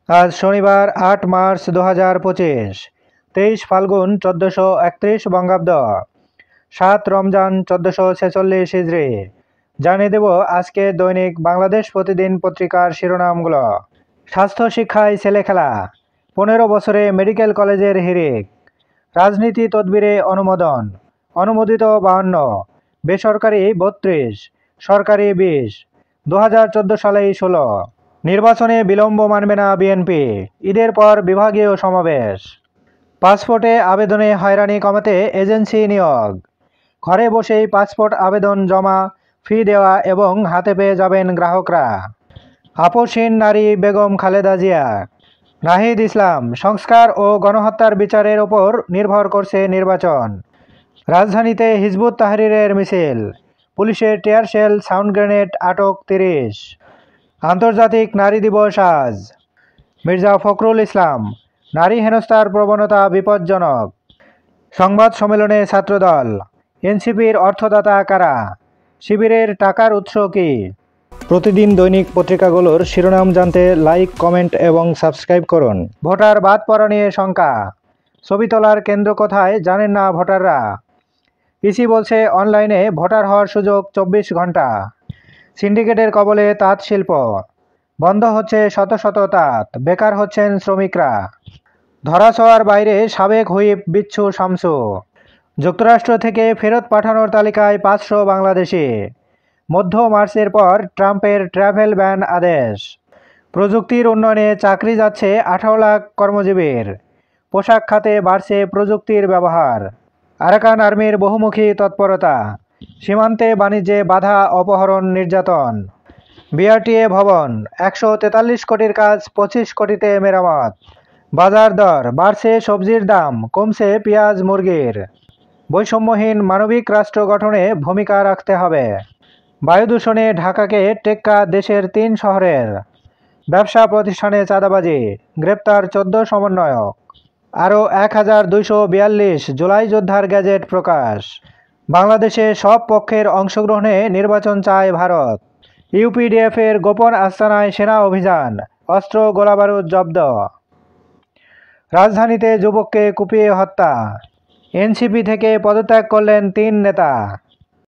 আজ শনিবার ৮ মার্চ ২০২৫, ২৩ ফাল্গুন ১৪৩১ বঙ্গাব্দ, ৭ রমজান ১৪৪৬ হিজরি। জানিয়ে দেব আজকে দৈনিক বাংলাদেশ প্রতিদিন পত্রিকার শিরোনামগুলো। স্বাস্থ্য শিক্ষায় ছেলে খেলা, ১৫ বছরে মেডিকেল কলেজের হিড়িক। রাজনীতি তদবিরে অনুমোদন, অনুমোদিত ৫২, বেসরকারি ৩২, সরকারি ২০। ২০১৪ সালেই ১৬। নির্বাচনে বিলম্ব মানবে না বিএনপি, ঈদের পর বিভাগীয় সমাবেশ। পাসপোর্টে আবেদনে হয়রানি কমাতে এজেন্সি নিয়োগ। ঘরে বসেই পাসপোর্ট আবেদন জমা, ফি দেওয়া এবং হাতে পেয়ে যাবেন গ্রাহকরা। আপসহীন নারী বেগম খালেদা জিয়া। নাহিদ ইসলাম, সংস্কার ও গণহত্যার বিচারের ওপর নির্ভর করছে নির্বাচন। রাজধানীতে হিজবুত তাহরিরের মিছিল, পুলিশের টিয়ারশেল, সাউন্ড গ্রেনেড, আটক ৩০। আন্তর্জাতিক নারী দিবস আজ। মির্জা ফখরুল ইসলাম, নারী হেনস্থার প্রবণতা বিপজ্জনক। সংবাদ সম্মেলনে ছাত্রদল, এনসিপির অর্থদাতা কারা, শিবিরের টাকার উৎস কী? প্রতিদিন দৈনিক পত্রিকাগুলোর শিরোনাম জানতে লাইক, কমেন্ট এবং সাবস্ক্রাইব করুন। ভোটার বাদ পড়া নিয়ে শঙ্কা, ছবি তোলার কেন্দ্র কোথায় জানেন না ভোটাররা। ইসি বলছে অনলাইনে ভোটার হওয়ার সুযোগ ২৪ ঘন্টা। সিন্ডিকেটের কবলে তাঁত শিল্প, বন্ধ হচ্ছে শত শত তাঁত, বেকার হচ্ছেন শ্রমিকরা। ধরাছোঁয়ার বাইরে সাবেক হুইপ বিচ্ছু শামসু। যুক্তরাষ্ট্র থেকে ফেরত পাঠানোর তালিকায় ৫০০ বাংলাদেশি। মধ্য মার্চের পর ট্রাম্পের ট্রাভেল ব্যান আদেশ। প্রযুক্তির উন্নয়নে চাকরি যাচ্ছে ১৮ লাখ কর্মজীবীর। পোশাক খাতে বাড়ছে প্রযুক্তির ব্যবহার। আরাকান আর্মির বহুমুখী তৎপরতা। সীমান্তে বাণিজ্যে বাধা, অপহরণ, নির্যাতন। বিআরটিএ ভবন, ১৪৩ কোটির কাজ ২৫ কোটিতে মেরামত। বাজার দর বাড়ছে, সবজির দাম কমছে, পেঁয়াজ, মুরগির। বৈষম্যহীন মানবিক রাষ্ট্র গঠনে ভূমিকা রাখতে হবে। বায়ু দূষণে ঢাকাকে টেক্কা দেশের ৩ শহরের। ব্যবসা প্রতিষ্ঠানে চাঁদাবাজি, গ্রেপ্তার ১৪ সমন্বয়ক। আরও ১,২৪২ জুলাই যোদ্ধার গ্যাজেট প্রকাশ। বাংলাদেশে সব পক্ষের অংশগ্রহণে নির্বাচন চায় ভারত। ইউপিডিএফের গোপন আস্তানায় সেনা অভিযান, অস্ত্র গোলাবারুদ জব্দ। রাজধানীতে যুবককে কুপিয়ে হত্যা। এনসিপি থেকে পদত্যাগ করলেন ৩ নেতা।